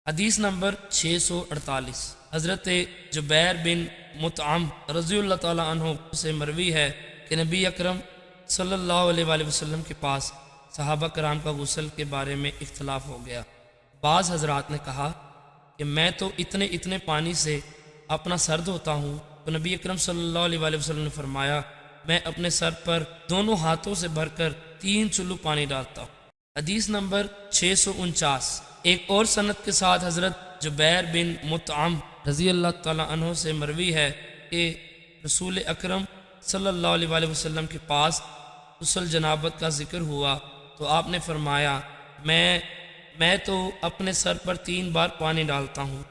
حدیث نمبر 648 حضرت جبیر بن مطعم رضی اللہ تعالیٰ عنہ سے مروی ہے کہ نبی اکرم صلی اللہ علیہ وآلہ وسلم کے پاس صحابہ کرام کا غسل کے بارے میں اختلاف ہو گیا۔ بعض حضرات نے کہا کہ میں تو اتنے پانی سے اپنا سر دھوتا ہوں، تو نبی اکرم صلی اللہ علیہ وآلہ وسلم نے فرمایا میں اپنے سر پر دونوں ہاتھوں سے بھر کر 3 چلو پانی ڈالتا ہوں۔ حدیث نمبر 649 ایک اور سند کے ساتھ حضرت جبیر بن مطعم رضی اللہ تعالیٰ عنہ سے مروی ہے کہ رسول اکرم صلی اللہ علیہ وآلہ وسلم کے پاس غسل جنابت کا ذکر ہوا تو آپ نے فرمایا میں تو اپنے سر پر 3 بار پانی ڈالتا ہوں۔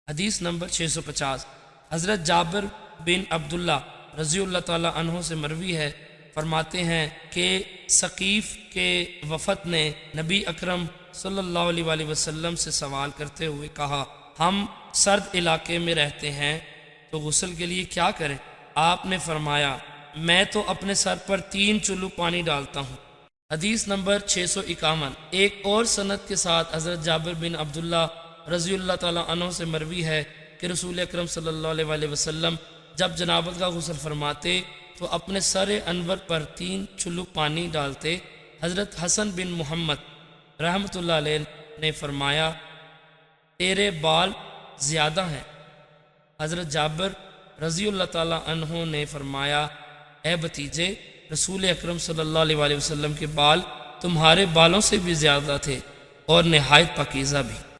حدیث نمبر 650 حضرت جابر بن عبداللہ رضی اللہ تعالیٰ عنہ سے مروی ہے، فرماتے ہیں کہ ثقیف کے وفد نے نبی اکرم صلی اللہ علیہ وآلہ وسلم سے سوال کرتے ہوئے کہا ہم سرد علاقے میں رہتے ہیں تو غسل کے لیے کیا کریں؟ آپ نے فرمایا میں تو اپنے سر پر 3 چلو پانی ڈالتا ہوں۔ حدیث نمبر 651 ایک اور سند کے ساتھ حضرت جابر بن عبداللہ رضی اللہ تعالیٰ عنہ سے مروی ہے کہ رسول اکرم صلی اللہ علیہ وآلہ وسلم جب جنابت کا غسل فرماتے تو اپنے سر انور پر 3 چلو پانی ڈالتے۔ حضرت حسن بن محمد رحمۃ اللہ علیہ نے فرمایا تیرے بال زیادہ ہیں۔ حضرت جابر رضی اللہ تعالیٰ عنہ نے فرمایا اے بھتیجے، رسول اکرم صلی اللہ علیہ وآلہ وسلم کے بال تمہارے بالوں سے بھی زیادہ تھے اور نہایت پاکیزہ بھی۔